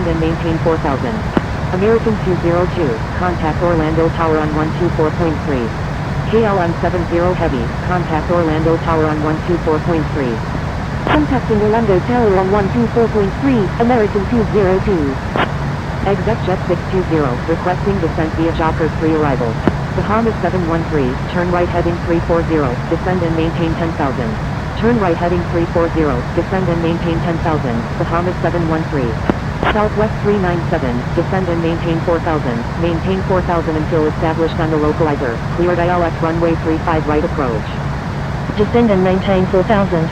descend and maintain 4000. American 202, contact Orlando Tower on 124.3. KLM 70 Heavy, contact Orlando Tower on 124.3. Contacting Orlando Tower on 124.3, American 202. Exec Jet 620, requesting descent via Jockers 3 arrival. Bahamas 713, turn right heading 340, descend and maintain 10,000. Turn right heading 340, descend and maintain 10,000, Bahamas 713. Southwest 397, descend and maintain 4,000, maintain 4,000 until established on the localizer, cleared ILS runway 35 right approach. Descend and maintain 4,000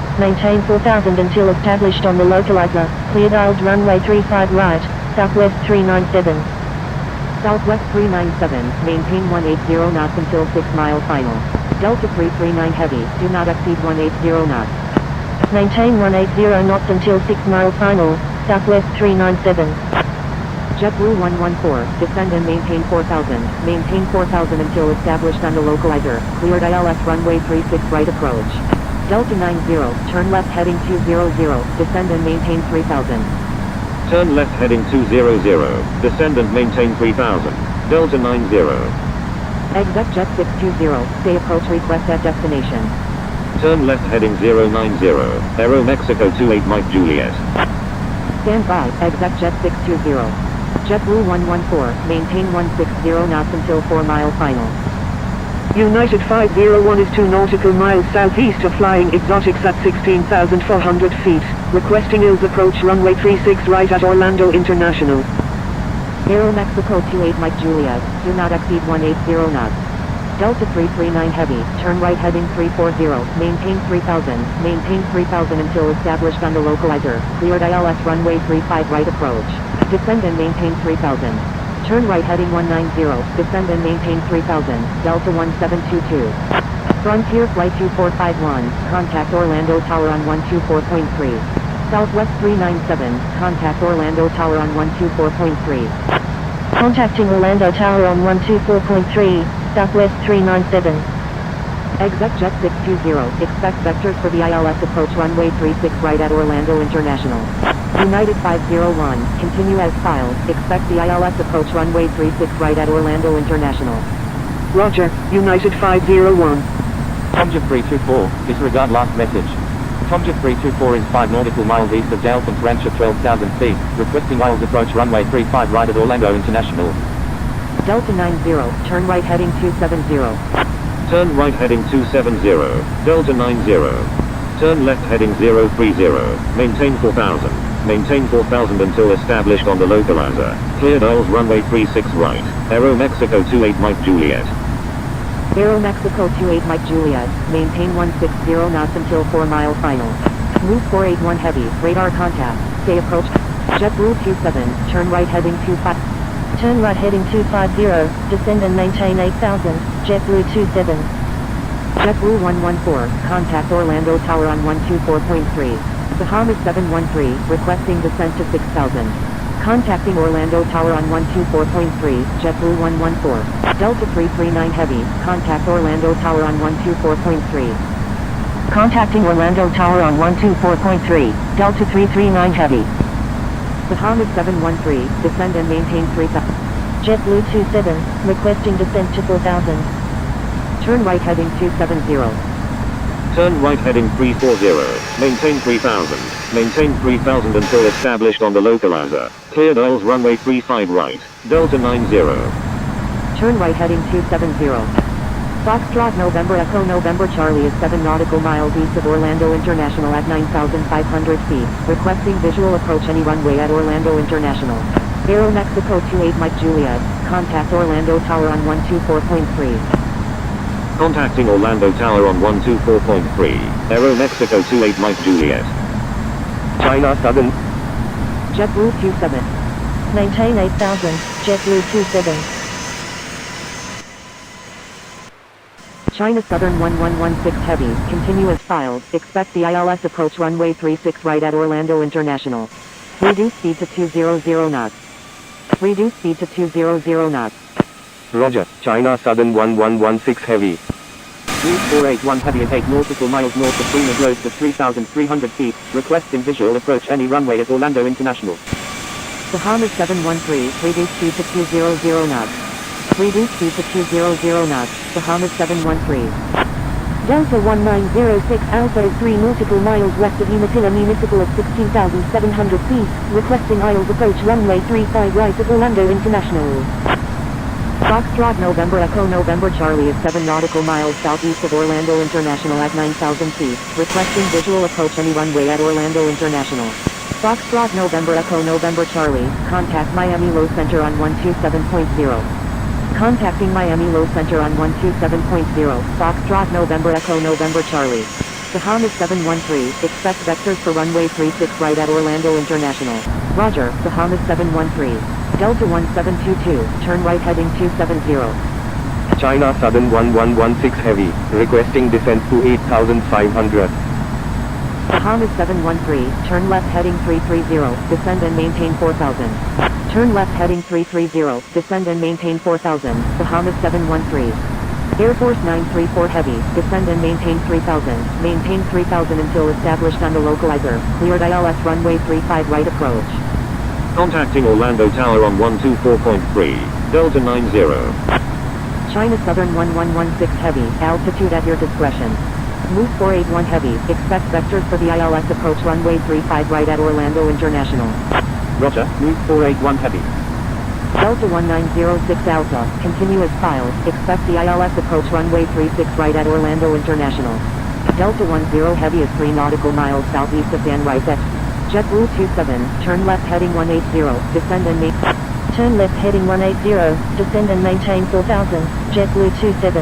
until established on the localizer, cleared ILS runway 35 right, Southwest 397. Southwest 397, maintain 180 knots until 6 mile final. Delta 339 Heavy, do not exceed 180 knots. Maintain 180 knots until 6 mile final, Southwest 397. JetBlue 114, descend and maintain 4,000, maintain 4,000 until established on the localizer, cleared ILS runway 36 right approach. Delta 90, turn left heading 200, descend and maintain 3,000. Turn left heading 200, descend and maintain 3,000, Delta 90. Exec Jet 620, stay approach request at destination. Turn left heading 090, Aero Mexico 28 Mike Juliet. Stand by, Exec Jet 620. JetBlue 114, maintain 160 knots until 4 mile final. United 501 is 2 nautical miles southeast of Flying Exotics at 16,400 feet, requesting ILS approach runway 36 right at Orlando International. Aero Mexico 28 Mike Juliet, do not exceed 180 knots. Delta 339 Heavy, turn right heading 340, maintain 3,000 until established on the localizer, cleared ILS runway 35 right approach. Descend and maintain 3,000. Turn right heading 190, descend and maintain 3,000, Delta 1722. Frontier Flight 2451, contact Orlando Tower on 124.3. Southwest 397, contact Orlando Tower on 124.3. Contacting Orlando Tower on 124.3, Southwest 397. Exec Jet 620, expect vectors for the ILS approach runway 36 right at Orlando International. United 501, continue as filed, expect the ILS approach runway 36 right at Orlando International. Roger, United 501. Tomjet 324, disregard last message. Tomjet 324 is 5 nautical miles east of Elephant Ranch at 12,000 feet, requesting ILS approach runway 35 right at Orlando International. Delta 90, turn right heading 270. Turn right heading 270, Delta 90. Turn left heading 030, maintain 4,000. Maintain 4,000 until established on the localizer. Cleared ILS runway 36 right. Aero Mexico 28 Mike Juliet. Aero Mexico 28 Mike Juliet, maintain 160 knots until 4 mile final. Move 481 Heavy, radar contact, stay approach. JetBlue 27, turn right heading 25. Turn right heading 250, descend and maintain 8,000, JetBlue 27. JetBlue 114, contact Orlando Tower on 124.3. Bahamas 713, requesting descent to 6,000. Contacting Orlando Tower on 124.3, JetBlue 114. Delta 339 Heavy, contact Orlando Tower on 124.3. Contacting Orlando Tower on 124.3, Delta 339 Heavy. Bahamas 713, descend and maintain 3,000. JetBlue 27, requesting descent to 4,000. Turn right heading 270. Turn right heading 340, maintain 3,000. Maintain 3,000 until established on the localizer. Cleared ILS runway 35 right, Delta 90. Turn right heading 270. Foxtrot November Echo November Charlie is 7 nautical miles east of Orlando International at 9,500 feet, requesting visual approach any runway at Orlando International. Aero Mexico 28 Mike Juliet, contact Orlando Tower on 124.3. Contacting Orlando Tower on 124.3, Aero Mexico 28 Mike Juliet. China Southern. JetBlue 27. Maintain 8,000, JetBlue 27. China Southern 1116 Heavy, continue as filed, expect the ILS approach runway 36 right at Orlando International. Reduce speed to 200 knots. Reduce speed to 200 knots. Roger, China Southern 1116 Heavy. Route 481 Heavy at 8 nautical miles north of Freeman Road to 3,300 feet, requesting visual approach any runway at Orlando International. Bahamas 713, reduce speed to 200 knots. Reduce speed to 200 knots, Bahamas 713. Delta 1906 Alpha is 3 nautical miles west of Umatilla Municipal at 16,700 feet, requesting aisles approach runway 35 right at Orlando International. Foxtrot November Echo November Charlie is 7 nautical miles southeast of Orlando International at 9,000 feet, requesting visual approach any runway at Orlando International. Foxtrot November Echo November Charlie, contact Miami Low Center on 127.0. Contacting Miami Low Center on 127.0, Foxtrot November Echo November Charlie. Bahamas 713, expect vectors for runway 36 right at Orlando International. Roger, Bahamas 713. Delta 1722, turn right heading 270. China Southern 1116 Heavy, requesting descent to 8,500. Bahamas 713, turn left heading 330, descend and maintain 4,000. Turn left heading 330, descend and maintain 4,000, Bahamas 713. Air Force 934 Heavy, descend and maintain 3,000, maintain 3,000 until established on the localizer, cleared ILS runway 35 right approach. Contacting Orlando Tower on 124.3, Delta 90. China Southern 1116 Heavy, altitude at your discretion. Move 481 Heavy, expect vectors for the ILS approach runway 35 right at Orlando International. Roger, move 481 heavy. Delta 1906 Alpha, continue as filed, expect the ILS approach runway 36 right at Orlando International. Delta 10 Heavy is 3 nautical miles southeast of Dan Rice at JetBlue 27, turn left heading 180, descend and maintain. Turn left heading 180, descend and maintain 4,000, JetBlue 27.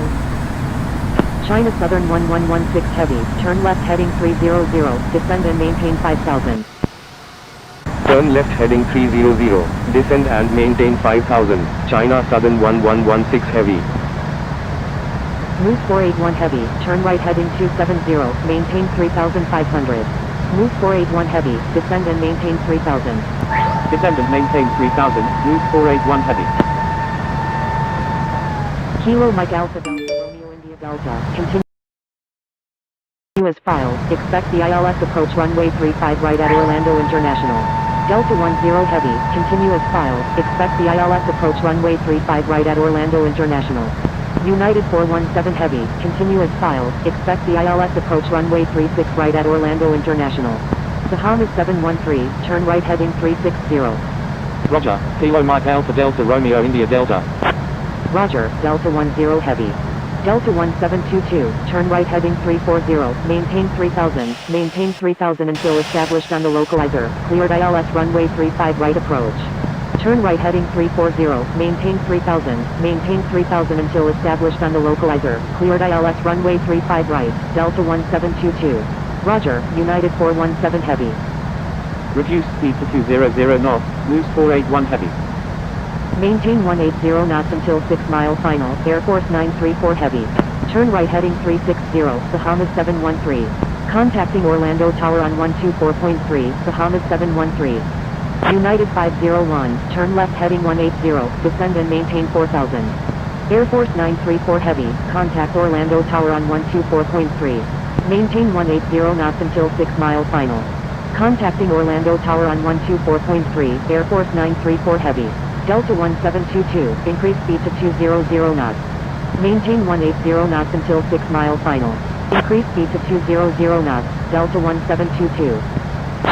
China Southern 1116 Heavy, turn left heading 300, descend and maintain 5,000. Turn left heading 300, descend and maintain 5,000, China Southern 1116 Heavy. Move 481 Heavy, turn right heading 270, maintain 3,500. Move 481 Heavy, descend and maintain 3,000. Descend and maintain 3,000, move 481 heavy. Kilo Mike Alpha Delta Romeo India Delta, continue as filed, expect the ILS approach runway 35 right at Orlando International. Delta 10 Heavy, continue as filed, expect the ILS approach runway 35 right at Orlando International. United 417 Heavy, continue as filed, expect the ILS approach runway 36 right at Orlando International. Bahamas 713, turn right heading 360. Roger, Kilo Mike Alpha Delta Romeo India Delta. Roger, Delta 10 Heavy. Delta 1722, turn right heading 340, maintain 3,000, maintain 3,000 until established on the localizer, cleared ILS runway 35 right approach. Turn right heading 340, maintain 3,000, maintain 3,000 until established on the localizer, cleared ILS runway 35 right, Delta 1722. Roger, United 417 Heavy. Reduce speed to 200 knots, moves 481 heavy. Maintain 180 knots until 6 mile final, Air Force 934 Heavy. Turn right heading 360, Bahamas 713. Contacting Orlando Tower on 124.3, Bahamas 713. United 501, turn left heading 180, descend and maintain 4,000. Air Force 934 Heavy, contact Orlando Tower on 124.3. Maintain 180 knots until 6 mile final. Contacting Orlando Tower on 124.3, Air Force 934 Heavy. Delta 1722, increase speed to 200 knots. Maintain 180 knots until 6 mile final. Increase speed to 200 knots, Delta 1722.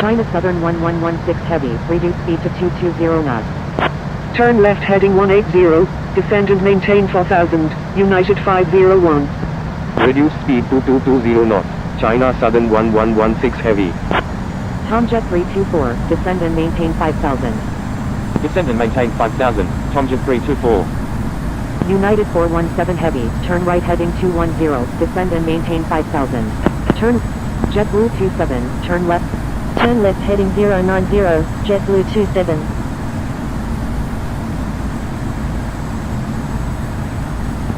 China Southern 1116 Heavy, reduce speed to 220 knots. Turn left heading 180, descend and maintain 4,000, United 501. Reduce speed to 220 knots, China Southern 1116 Heavy. Tomjet 324, descend and maintain 5,000. Descend and maintain 5,000, Tomjet 324. United 417 Heavy, turn right heading 210, descend and maintain 5,000. Turn, JetBlue 27, turn left. Turn left heading 090, JetBlue 27.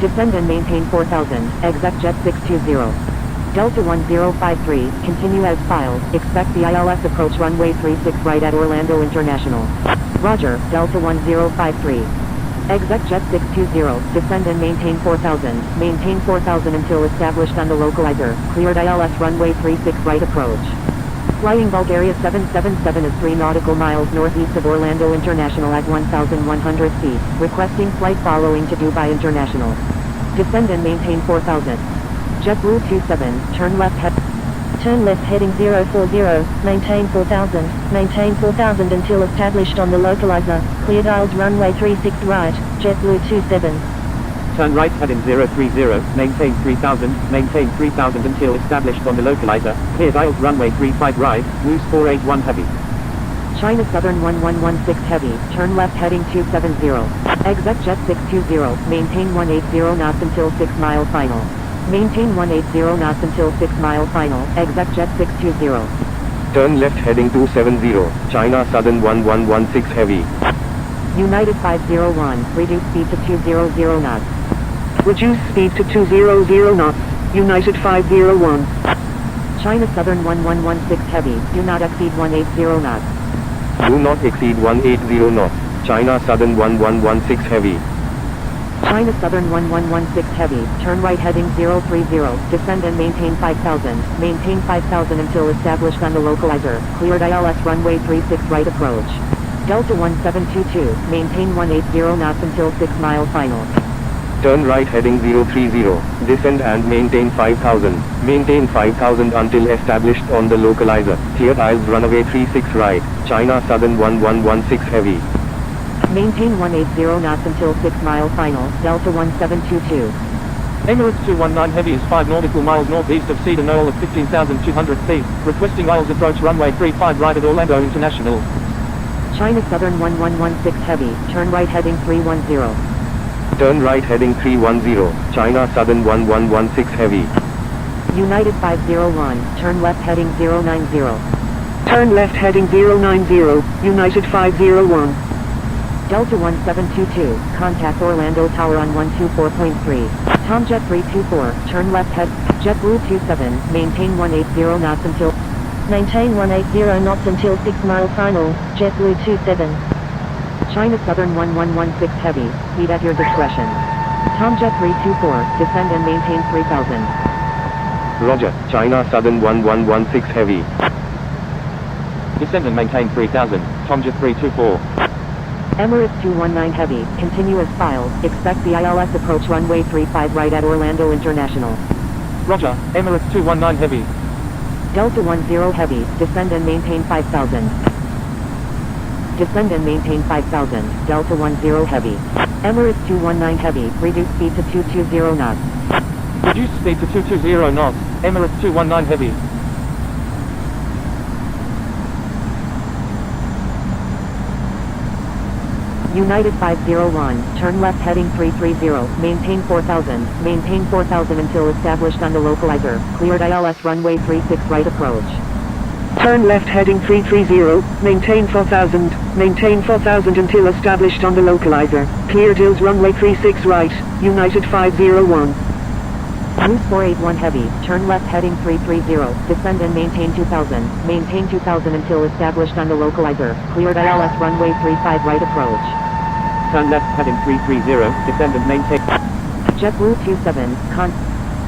Descend and maintain 4,000, exec jet 620. Delta 1053, continue as filed, expect the ILS approach runway 36 right at Orlando International. Roger, Delta 1053. Exec jet 620, descend and maintain 4,000, maintain 4,000 until established on the localizer, cleared ILS runway 36 right approach. Flying Bulgaria 777 is 3 nautical miles northeast of Orlando International at 1,100 feet, requesting flight following to Dubai International. Descend and maintain 4,000. JetBlue 27, turn left heading 040, maintain 4,000 until established on the localizer, clear dials runway 36 right, JetBlue 27. Turn right heading 030, maintain 3,000 until established on the localizer, clear dials runway 35 right, Moose 481 heavy. China Southern 1116 heavy, turn left heading 270. Exit jet 620, maintain 180 knots until 6 mile final. Maintain 180 knots until 6 mile final, exit jet 620. Turn left heading 270, China Southern 1116 heavy. United 501, reduce speed to 200 knots. Reduce speed to 200 knots, United 501. China Southern 1116 heavy, do not exceed 180 knots. Do not exceed 180 knots, China Southern 1116 heavy. China Southern 1116 heavy, turn right heading 030, descend and maintain 5,000. Maintain 5,000 until established on the localizer, cleared ILS runway 36 right approach. Delta 1722, maintain 180 knots until 6 mile final. Turn right heading 030, descend and maintain 5,000. Maintain 5,000 until established on the localizer, clear aisles runway 36 right, China Southern 1116 heavy. Maintain 180 knots until 6 mile final, Delta 1722. Emirates 219 heavy is 5 nautical miles northeast of Cedar Knoll at 15,200 feet, requesting aisles approach runway 35 right at Orlando International. China Southern 1116 heavy, turn right heading 310. Turn right heading 310, China Southern 1116 heavy. United 501, turn left heading 090. Turn left heading 090, United 501. Delta 1722, contact Orlando Tower on 124.3. Tomjet 324, turn left head, JetBlue 27, maintain 180 knots until... Maintain 180 knots until 6 mile final, JetBlue 27. China Southern 1116 heavy, speed at your discretion. Tomjet 324, descend and maintain 3,000. Roger, China Southern 1116 heavy. Descend and maintain 3,000, Tomjet 324. Emirates 219 heavy, continuous file, expect the ILS approach runway 35 right at Orlando International. Roger, Emirates 219 heavy. Delta 10 heavy, descend and maintain 5,000. Descend and maintain 5,000, Delta 10 heavy. Emirates 219 heavy, reduce speed to 220 knots. Reduce speed to 220 knots, Emirates 219 heavy. United 501, turn left heading 330, maintain 4,000. Maintain 4,000 until established on the localizer, cleared ILS runway 36 right approach. Turn left heading 330, maintain 4,000. Maintain 4,000 until established on the localizer, cleared ILS runway 36 right, United 501. Moose 481 heavy, turn left heading 330, descend and maintain 2,000. Maintain 2,000 until established on the localizer, cleared ILS runway 35 right approach. Turn left heading 330, descend and maintain... JetBlue 27,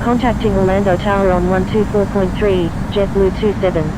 Contacting Orlando Tower on 124.3, JetBlue 27.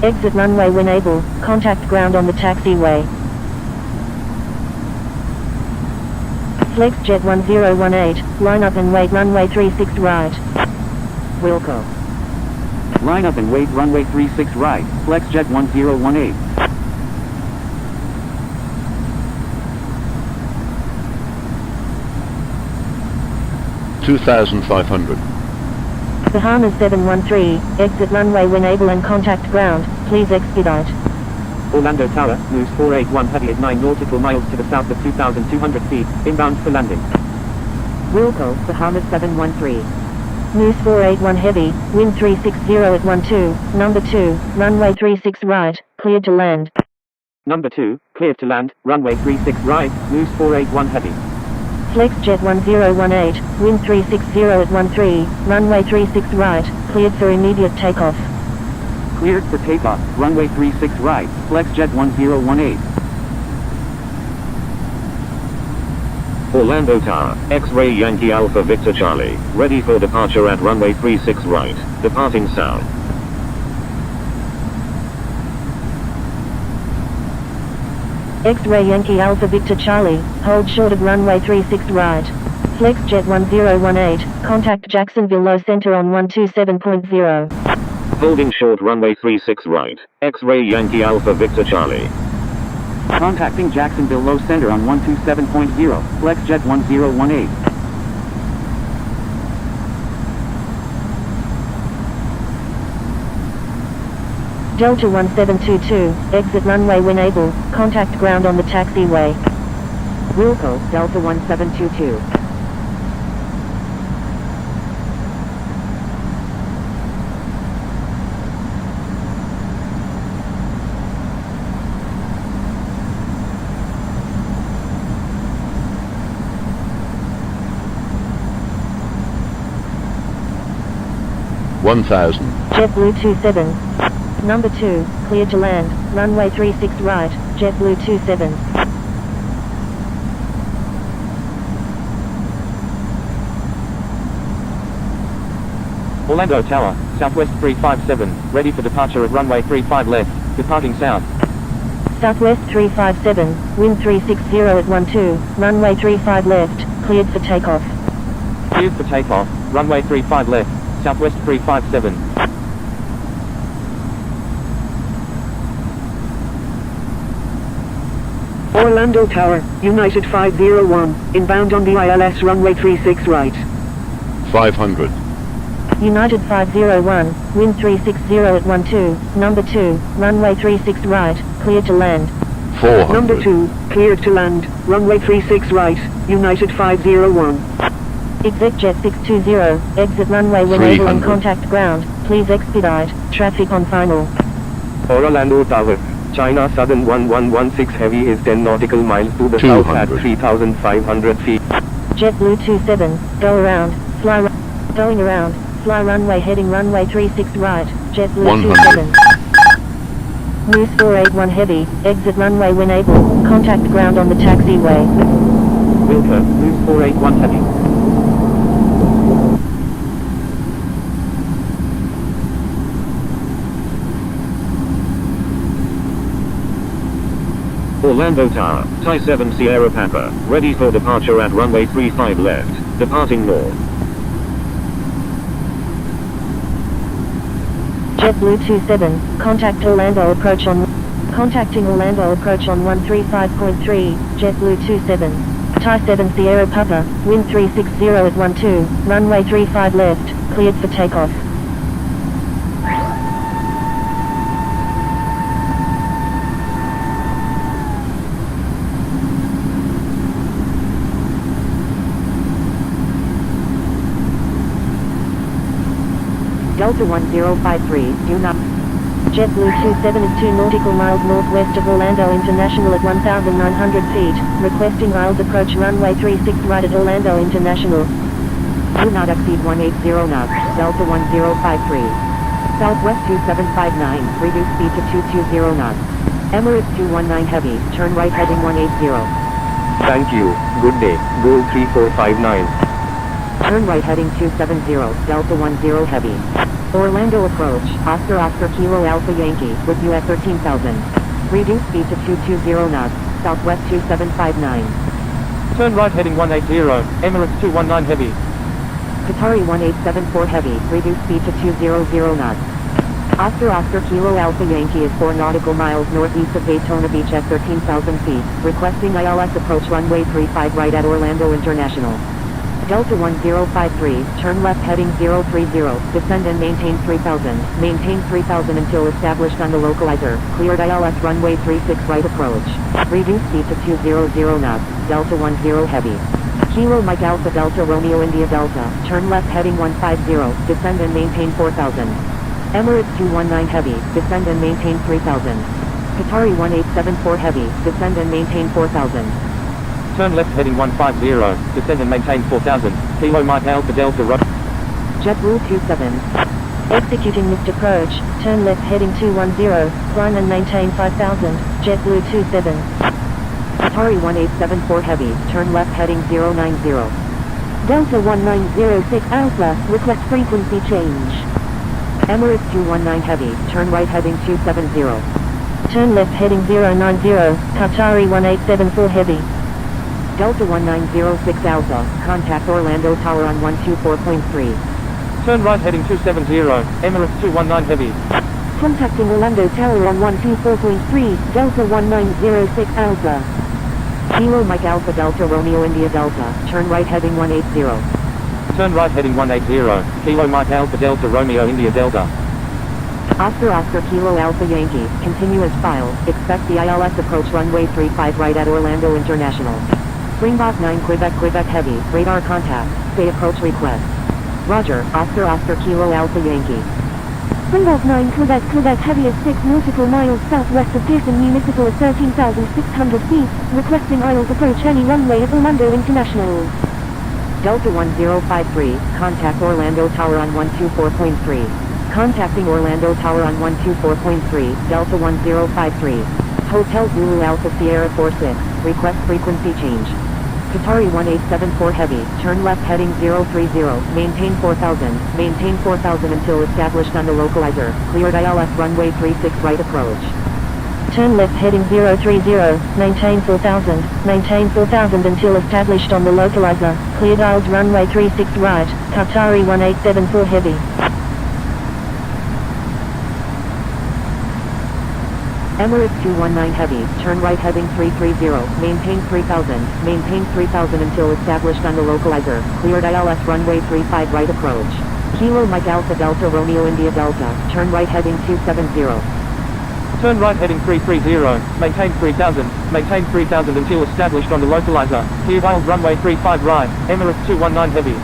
Exit runway when able, contact ground on the taxiway. FlexJet 1018, line up and wait runway 36 right. Wilco. Line up and wait runway 36 right, FlexJet 1018. $2,500. Bahamas 713, exit runway when able and contact ground, please expedite. Orlando Tower, Moose 481 heavy at 9 nautical miles to the south of 2,200 feet, inbound for landing. Wilco, Bahamas 713. Moose 481 heavy, wind 360 at 12, number 2, runway 36 right, cleared to land. Number 2, cleared to land, runway 36 right, loose 481 heavy. FlexJet 1018, wind 360 at 13, runway 36 right, cleared for immediate takeoff. Cleared for takeoff, runway 36 right, FlexJet 1018. Orlando Tower, X-Ray Yankee Alpha Victor Charlie, ready for departure at runway 36 right, departing south. X-Ray Yankee Alpha Victor Charlie, hold short of runway 36 right. FlexJet 1018, contact Jacksonville Low Center on 127.0. Holding short runway 36 right, X-Ray Yankee Alpha Victor Charlie. Contacting Jacksonville Low Center on 127.0, FlexJet 1018. Delta 1722, exit runway when able, contact ground on the taxiway. Wilco, Delta 1722. JetBlue 27. Number 2, cleared to land, runway 36 right, JetBlue 27. Orlando Tower, Southwest 357, ready for departure at runway 35 left, departing south. Southwest 357, wind 360 at 12, runway 35 left, cleared for takeoff. Cleared for takeoff, runway 35 left, Southwest 357. Orlando Tower, United 501, inbound on the ILS runway 36 right. 500. United 501, wind 360 at 12, number 2, runway 36 right, cleared to land. 400. Number 2, cleared to land, runway 36 right, United 501. ExecJet 620, exit runway when able and 300. contact ground, please expedite, traffic on final. Orlando Tower, China Southern 1116 Heavy is 10 nautical miles to the south at 200. 3,500 feet. JetBlue 27, go around, going around, fly runway heading runway 36 right, JetBlue 100. 27. Moose 481 Heavy, exit runway when able, contact ground on the taxiway. Wilco, loose 481 heavy. Orlando Tower, Thai 7 Sierra Papa, ready for departure at runway 35 left, departing north. JetBlue 27, contacting Orlando approach on 135.3, JetBlue 27. Thai 7 Sierra Papa, wind 360 at 12, runway 35 left, cleared for takeoff. Delta 1053, do not. JetBlue 27 is 2 nautical miles northwest of Orlando International at 1,900 feet, requesting ILS approach runway 36 right at Orlando International. Do not exceed 180 knots, Delta 1053. Southwest 2759, reduce speed to 220 knots. Emirates 219 Heavy, turn right heading 180. Thank you, good day, Goal 3459. Turn right heading 270, Delta 10 Heavy. Orlando approach, Oscar Kilo Alpha Yankee, with you at 13,000. Reduce speed to 220 knots, Southwest 2759. Turn right heading 180, Emirates 219 heavy. Qatari 1874 Heavy, reduce speed to 200 knots. Oscar Kilo Alpha Yankee is 4 nautical miles northeast of Daytona Beach at 13,000 feet, requesting ILS approach runway 35 right at Orlando International. Delta 1053, turn left heading 030, descend and maintain 3000, maintain 3000 until established on the localizer, cleared ILS runway 36 right approach. Reduce speed to 200 knots, Delta 10 Heavy. Kilo Mike Alpha Delta Romeo India Delta, turn left heading 150, descend and maintain 4000. Emirates 219 Heavy, descend and maintain 3000. Qatari 1874 Heavy, descend and maintain 4000. Turn left heading 150, descend and maintain 4000. Kilo Mike Alpha Delta JetBlue 27. Executing missed approach, turn left heading 210, climb and maintain 5000, JetBlue 27. Qatari 1874 Heavy, turn left heading 090. Delta 1906 Alpha, request frequency change. Emirates 219 Heavy, turn right heading 270. Turn left heading 090, Qatari 1874 Heavy. Delta 1906 Alpha, contact Orlando Tower on 124.3. Turn right heading 270, Emirates 219 Heavy. Contacting Orlando Tower on 124.3, Delta 1906 Alpha. Kilo Mike Alpha Delta Romeo India Delta, turn right heading 180. Turn right heading 180, Kilo Mike Alpha Delta Romeo India Delta. Oscar Kilo Alpha Yankee, continue as filed, expect the ILS approach runway 35 right at Orlando International. Springbok 9 Quebec Heavy, radar contact, say approach request. Roger, Oscar Kilo Alpha Yankee. Springbok 9 Quebec Heavy is 6 nautical miles southwest of Pearson Municipal at 13,600 feet, requesting ILS approach any runway at Orlando International. Delta 1053, contact Orlando Tower on 124.3. Contacting Orlando Tower on 124.3, Delta 1053. Hotel Zulu Alpha Sierra 46, request frequency change. Qatari 1874 Heavy, turn left heading 030, maintain 4000 until established on the localizer, cleared ILS runway 36 right approach. Turn left heading 030, maintain 4000 until established on the localizer, cleared ILS runway 36 right, Qatari 1874 Heavy. Emirates 219 Heavy, turn right heading 330, maintain 3000 until established on the localizer, cleared ILS runway 35 right approach. Kilo Mike Alpha Delta Romeo India Delta, turn right heading 270. Turn right heading 330, maintain 3000 until established on the localizer, cleared ILS runway 35 right, Emirates 219 Heavy.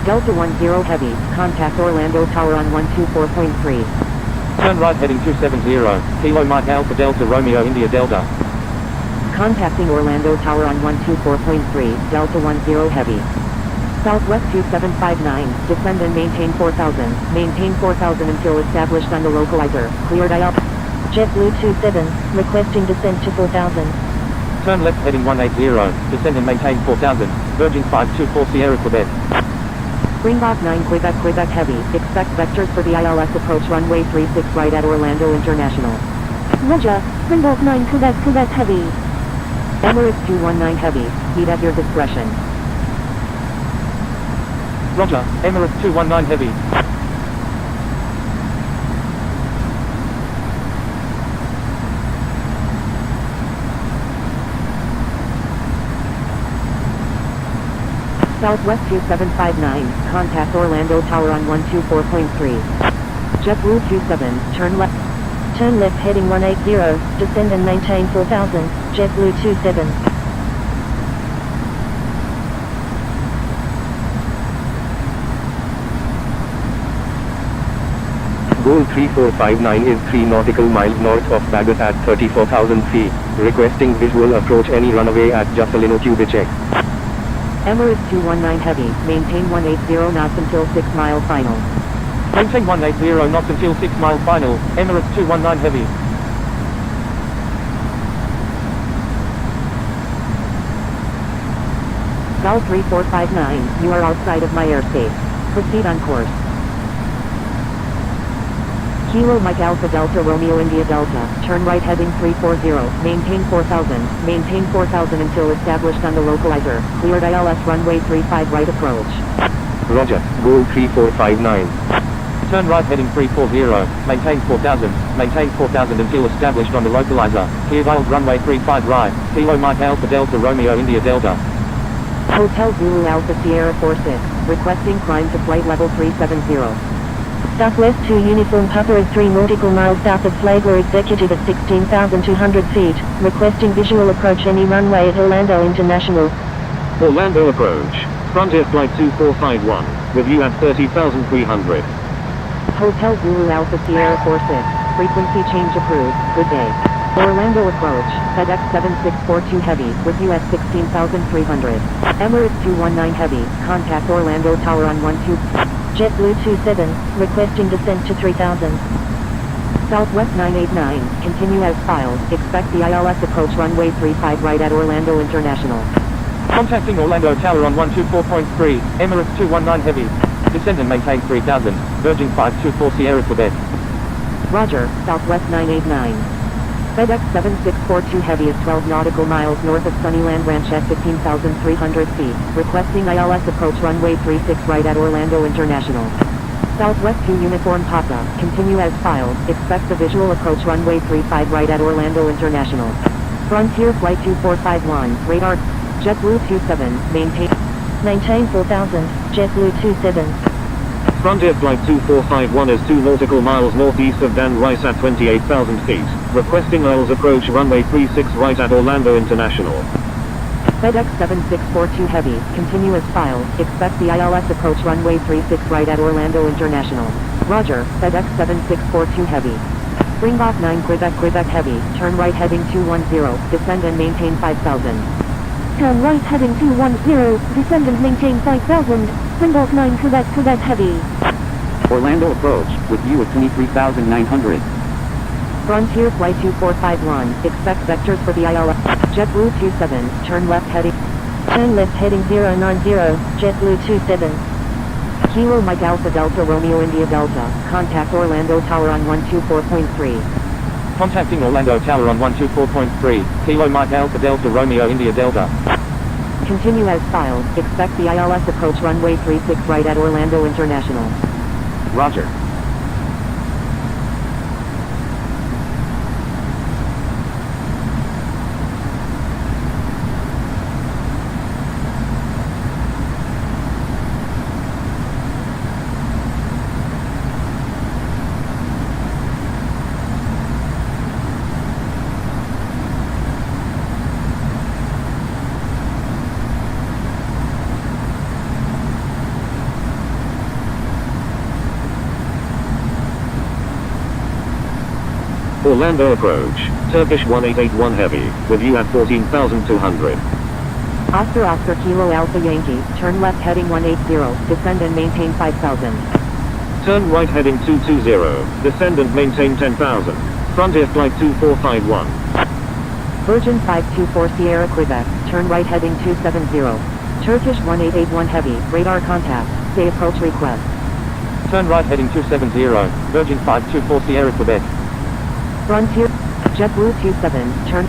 Delta 10 Heavy, contact Orlando Tower on 124.3. Turn right heading 270, Kilo Mike Alpha Delta Romeo India Delta. Contacting Orlando Tower on 124.3, Delta 10 Heavy. Southwest 2759, descend and maintain 4000 until established on the localizer, cleared ILS. JetBlue 27, requesting descent to 4000. Turn left heading 180, descend and maintain 4000, Virgin 524 Sierra Quebec. Springbok 9 Quebec Heavy, expect vectors for the ILS approach runway 36 right at Orlando International. Roger, Springbok 9 Quebec Heavy. Emirates 219 Heavy, speed at your discretion. Roger, Emirates 219 Heavy. Southwest 2759, contact Orlando Tower on 124.3. JetBlue 27, turn left. Turn left heading 180, descend and maintain 4000, JetBlue 27. Goal 3459 is 3 nautical miles north of Bagus at 34,000 feet, requesting visual approach any runway at Juscelino Kubitschek. Emirates 219 Heavy, maintain 180 knots until 6 mile final. Maintain 180 knots until 6 mile final, Emirates 219 Heavy. Gal 3459, you are outside of my airspace. Proceed on course. Kilo Mike Alpha Delta Romeo India Delta, turn right heading 340, maintain 4000 until established on the localizer, cleared ILS runway 35 right approach. Roger, goal 3459. Turn right heading 340, maintain 4000 until established on the localizer, cleared ILS runway 35 right, Kilo Mike Alpha Delta Romeo India Delta. Hotel Zulu Alpha Sierra 46, requesting climb to flight level 370. Southwest 2 Uniform Papa is 3 nautical miles south of Flagler Executive at 16,200 feet, requesting visual approach any runway at Orlando International. Orlando approach. Frontier Flight 2451, with you at 30,300. Hotel Zulu Alpha Sierra 46, Frequency change approved. Good day. Orlando approach. FedEx 7642 Heavy with US 16,300. Emirates 219 Heavy. Contact Orlando Tower on 12. JetBlue 27, requesting descent to 3000. Southwest 989, continue as filed. Expect the ILS approach runway 35 right at Orlando International. Contacting Orlando Tower on 124.3, Emirates 219 Heavy. Descend and maintain 3000, Virgin 524 Sierra Quebec. Roger, Southwest 989. FedEx 7642 Heavy is 12 nautical miles north of Sunnyland Ranch at 15,300 feet. Requesting ILS approach runway 36 right at Orlando International. Southwest 2 Uniform Papa, continue as filed. Expect the visual approach runway 35 right at Orlando International. Frontier Flight 2451, radar. JetBlue 27, Maintain 4000, JetBlue 27. Frontier Flight 2451 is 2 nautical miles northeast of Dan Rice at 28,000 feet. Requesting ILS approach runway 36 right at Orlando International. FedEx 7642 Heavy, continue as filed. Expect the ILS approach runway 36 right at Orlando International. Roger, FedEx 7642 Heavy. Springbok 9 Quebec Heavy, turn right heading 210, descend and maintain 5000. Turn right heading 210, descend and maintain 5000. Springbok 9 Quebec Heavy. Orlando approach, with you at 23,900. Frontier Flight 2451, expect vectors for the ILS. JetBlue 27, turn left heading. Turn left heading 090, JetBlue 27. Kilo Mike Alpha Delta Romeo India Delta, contact Orlando Tower on 124.3. Contacting Orlando Tower on 124.3, Kilo Mike Alpha Delta Romeo India Delta. Continue as filed. Expect the ILS approach runway 36 right at Orlando International. Roger. Orlando approach. Turkish 1881 Heavy, with you at 14,200. Oscar Kilo Alpha Yankee, turn left heading 180, descend and maintain 5000. Turn right heading 220, descend and maintain 10,000. Frontier Flight 2451. Virgin 524 Sierra Quebec, turn right heading 270. Turkish 1881 Heavy, radar contact, say approach request. Turn right heading 270, Virgin 524 Sierra Quebec. Frontier, JetBlue 27,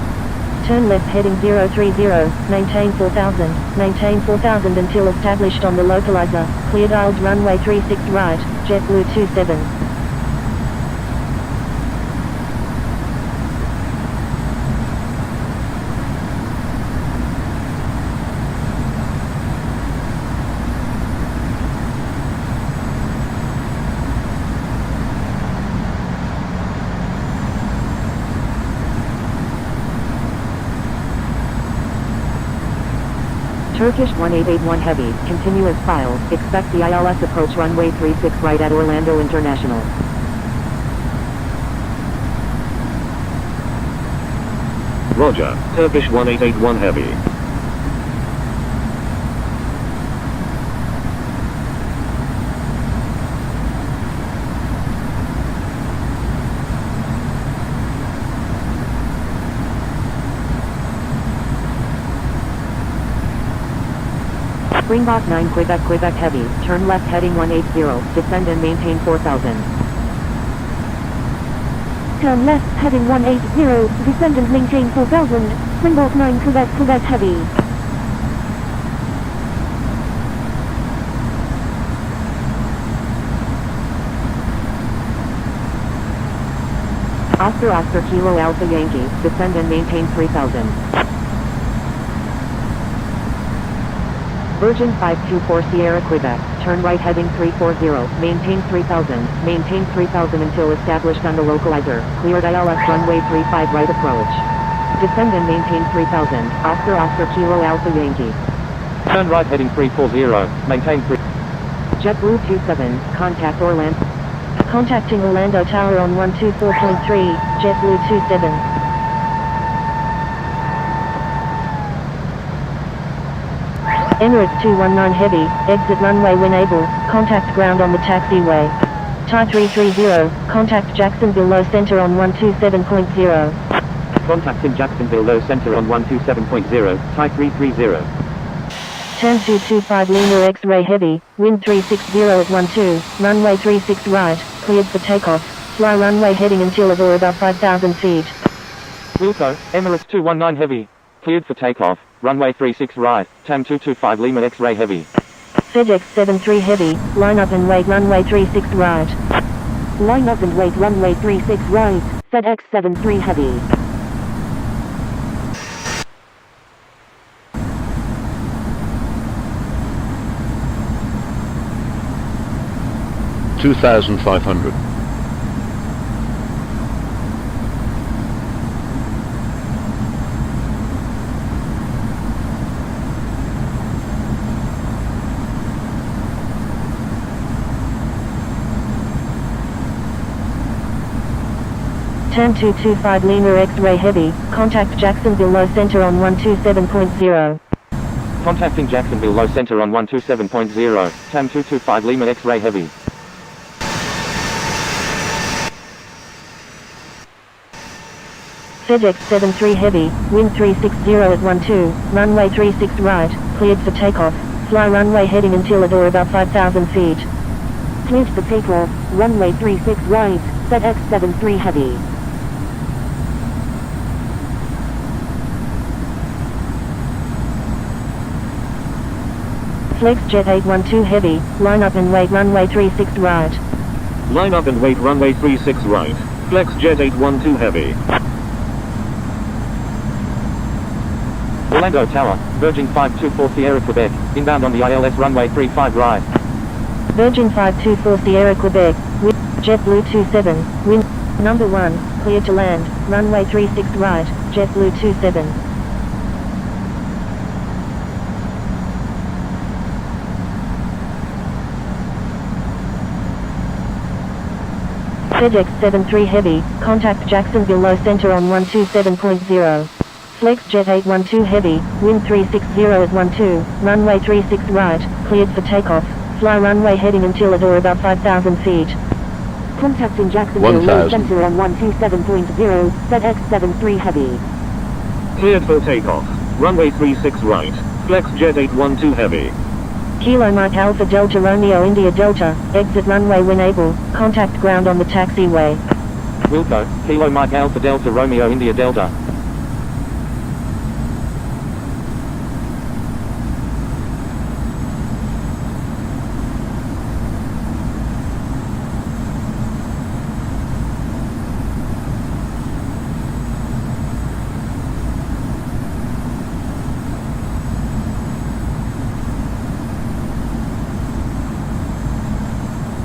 Turn left heading 030, maintain 4000, until established on the localizer. Clear dials runway 36 right, JetBlue 27. Turkish 1881 Heavy, continue as filed. Expect the ILS approach runway 36 right at Orlando International. Roger, Turkish 1881 Heavy. Springbok 9 Quebec Heavy, turn left heading 180, descend and maintain 4000. Turn left heading 180, descend and maintain 4000. Springbok 9 Quebec Heavy. Oscar Kilo Alpha Yankee, descend and maintain 3000. Virgin 524 Sierra Quebec, turn right heading 340, maintain 3000 until established on the localizer, cleared ILS runway 35 right approach. Descend and maintain 3000, Oscar Kilo Alpha Yankee. Turn right heading 340, maintain 3. JetBlue 27, contact Orlando. Contacting Orlando Tower on 124.3, JetBlue 27. Emirates 219 Heavy, exit runway when able, contact ground on the taxiway. Thai 330, contact Jacksonville Low Center on 127.0. Contacting Jacksonville Low Center on 127.0, Thai 330. Turn 225 Lima X-ray Heavy, wind 360 at 12, runway 36 right, cleared for takeoff, fly runway heading until at or above 5,000 feet. Wilco, Emirates 219 Heavy, cleared for takeoff, runway 36 right, TAM 225 Lima X-ray Heavy. FedEx 73 Heavy, line up and wait runway 36 right. Line up and wait runway 36 right, FedEx 73 Heavy. $2,500. Turn 225 Lima X-ray Heavy, contact Jacksonville Low Center on 127.0. Contacting Jacksonville Low Center on 127.0, TAM 225 Lima X-ray Heavy. FedEx 73 Heavy, wind 360 at 12, runway 36 right, cleared for takeoff, fly runway heading until at or above 5,000 feet. Cleared for takeoff, runway 36 right, FedEx 73 Heavy. FlexJet 812 Heavy, line up and wait runway 36 right. Line up and wait runway 36 right. FlexJet 812 Heavy. Orlando Tower, Virgin 524 Sierra Quebec, inbound on the ILS runway 35 right. Virgin 524 Sierra Quebec, with JetBlue 27, wind, number 1, clear to land, runway 36 right, JetBlue 27. FedEx 73 Heavy, contact Jacksonville Low Center on 127.0. FlexJet 812 Heavy, wind 360 at 12, runway 36 right, cleared for takeoff, fly runway heading until at or above 5,000 feet. Contacting Jacksonville Low 1,000. Center on 127.0, FedEx 73 Heavy. Cleared for takeoff. Runway 36 right. FlexJet 812 Heavy. Kilo Mike Alpha Delta Romeo India Delta, exit runway when able, contact ground on the taxiway. Wilco, Kilo Mike Alpha Delta Romeo India Delta.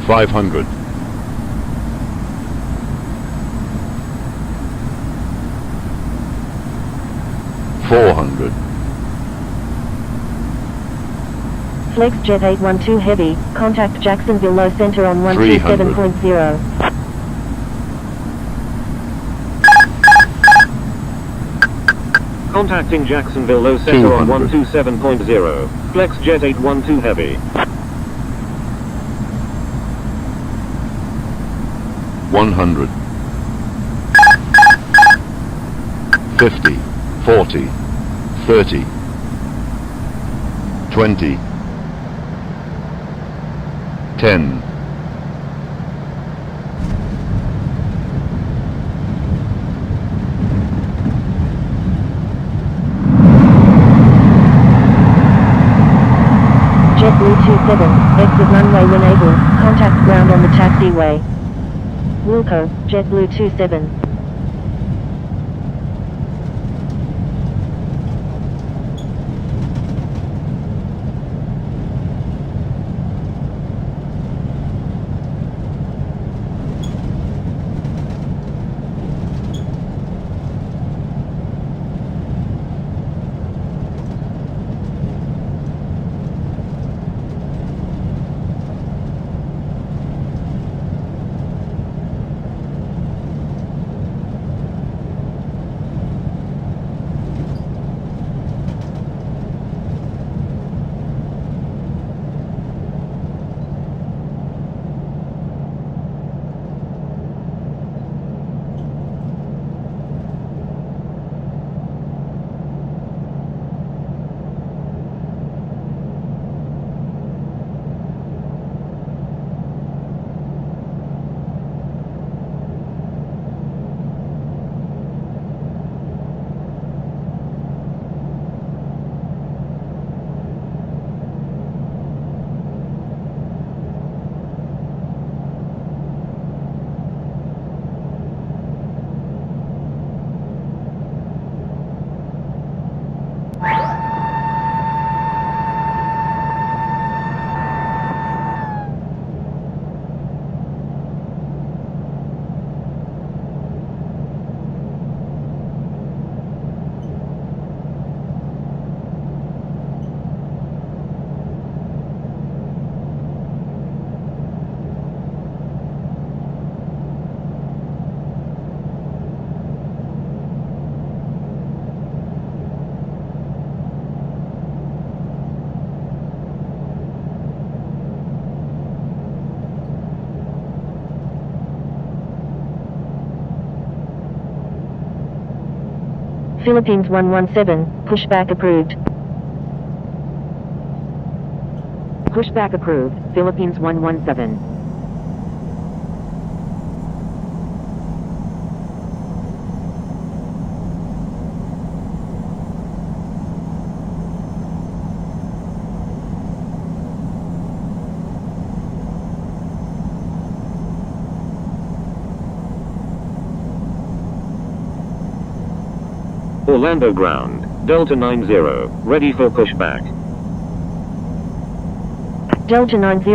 $500. $400. FlexJet 812 Heavy, contact Jacksonville Low Center on 127.0. Contacting Jacksonville Low Center on 200. 127.0. FlexJet 812 Heavy. 100. 50. 40. 30. 20. 10. 27, exit runway when able, contact ground on the taxiway. Wilco, JetBlue 27. Philippines 117, pushback approved. Pushback approved, Philippines 117. Orlando ground, Delta 90, ready for pushback. Delta 90,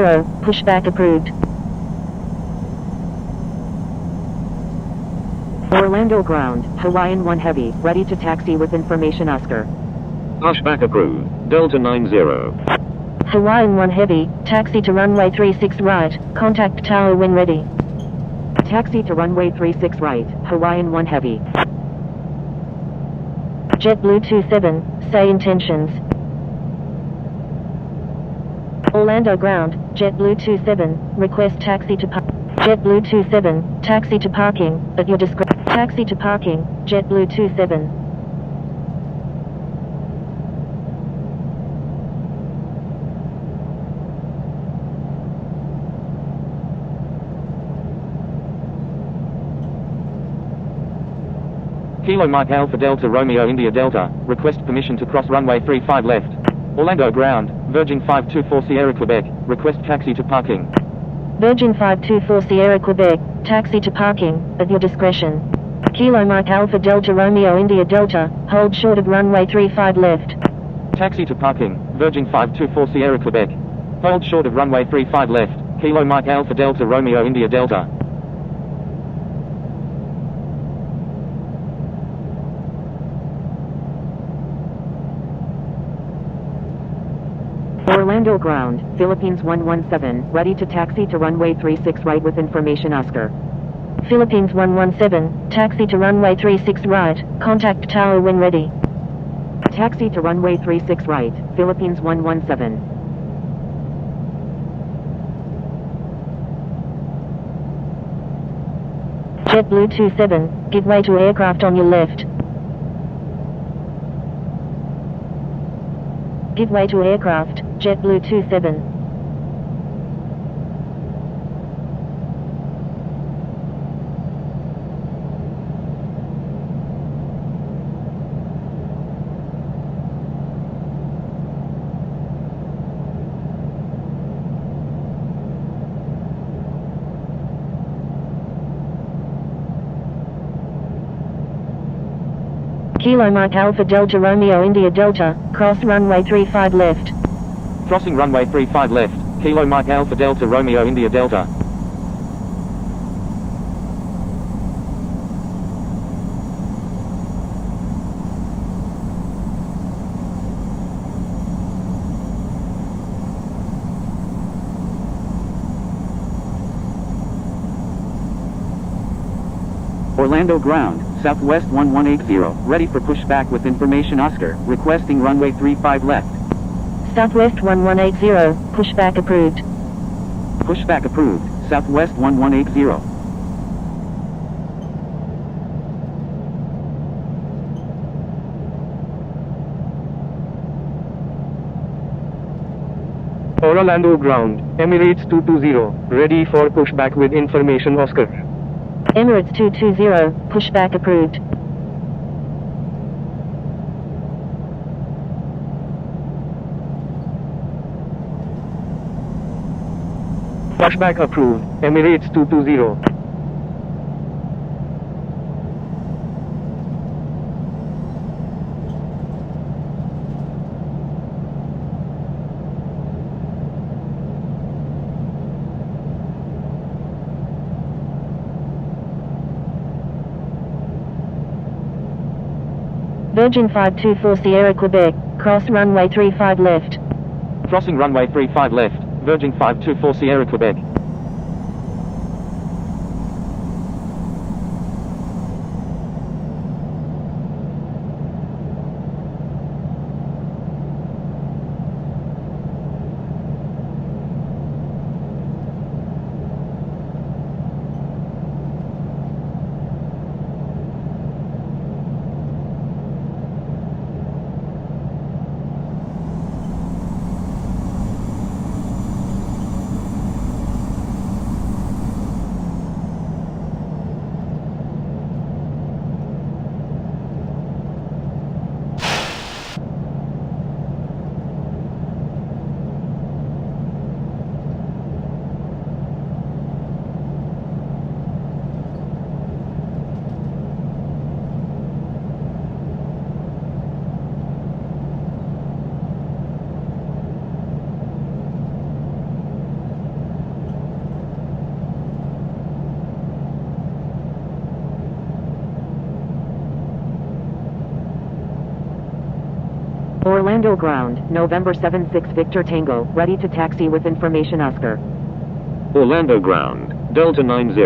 pushback approved. Orlando ground, Hawaiian 1 heavy, ready to taxi with information Oscar. Pushback approved, Delta 90. Hawaiian 1 heavy, taxi to runway 36 right, contact tower when ready. Taxi to runway 36 right, Hawaiian 1 heavy. JetBlue 27, say intentions. Orlando ground, JetBlue 27, request taxi to JetBlue 27, taxi to parking, at your discretion. Taxi to parking, JetBlue 27. Kilo Mike Alpha Delta Romeo India Delta, request permission to cross runway 35 left. Orlando ground, Virgin 524 Sierra Quebec, request taxi to parking. Virgin 524 Sierra Quebec, taxi to parking, at your discretion. Kilo Mike Alpha Delta Romeo India Delta, hold short of runway 35 left. Taxi to parking, Virgin 524 Sierra Quebec. Hold short of runway 35 left, Kilo Mike Alpha Delta Romeo India Delta. Orlando ground, Philippines 117, ready to taxi to runway 36 right with information Oscar. Philippines 117, taxi to runway 36 right, contact tower when ready. Taxi to runway 36 right, Philippines 117. JetBlue 27, give way to aircraft on your left. Give way to aircraft, JetBlue 27. Kilo Mike Alpha Delta Romeo India Delta, cross runway 35 left. Crossing runway 35 left, Kilo Mike Alpha Delta Romeo India Delta. Orlando ground, Southwest 1180, ready for pushback with information Oscar, requesting runway 35 left. Southwest 1180, pushback approved. Pushback approved, Southwest 1180. Orlando ground, Emirates 220, ready for pushback with information Oscar. Emirates 220, pushback approved. Pushback approved, Emirates 220. Virgin 524 Sierra Quebec, cross runway 35 left. Crossing runway 35 left, Virgin 524 Sierra Quebec. Orlando ground, November 76 Victor Tango, ready to taxi with information Oscar. Orlando ground, Delta 90,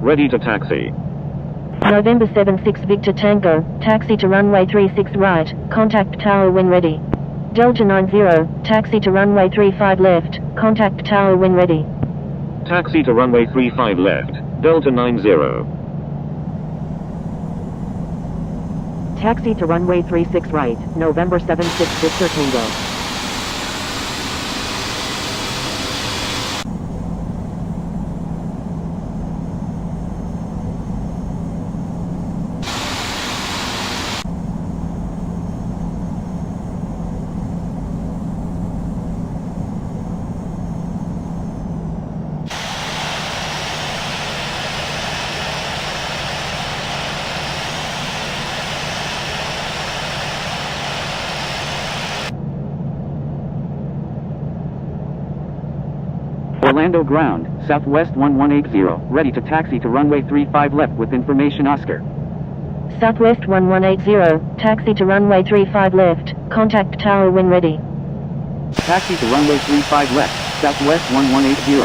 ready to taxi. November 76 Victor Tango, taxi to runway 36 right, contact tower when ready. Delta 90, taxi to runway 35 left, contact tower when ready. Taxi to runway 35 left, Delta 90. Taxi to runway 36 right, November 76 Victor Tango. Orlando ground, Southwest 1180, ready to taxi to runway 35 left with information Oscar. Southwest 1180, taxi to runway 35 left, contact tower when ready. Taxi to runway 35 left, Southwest 1180.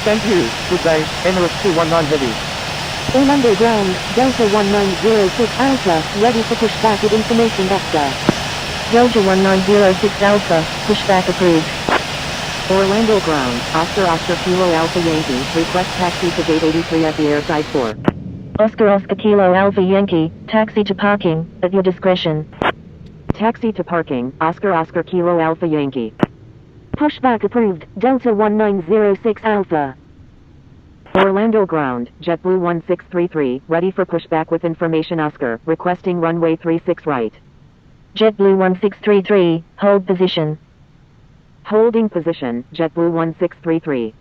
Thank you. Good day, Emirates 219 Heavy. Orlando ground, Delta 1906 Alpha, ready for pushback with information Oscar. Delta 1906 Alpha, pushback approved. Orlando ground, Oscar Kilo Alpha Yankee, request taxi to gate 83 at the airside 4. Oscar Kilo Alpha Yankee, taxi to parking, at your discretion. Taxi to parking, Oscar Kilo Alpha Yankee. Pushback approved, Delta 1906 Alpha. Orlando ground, JetBlue 1633, ready for pushback with information Oscar, requesting runway 36 right. JetBlue 1633, hold position. Holding position, JetBlue 1633.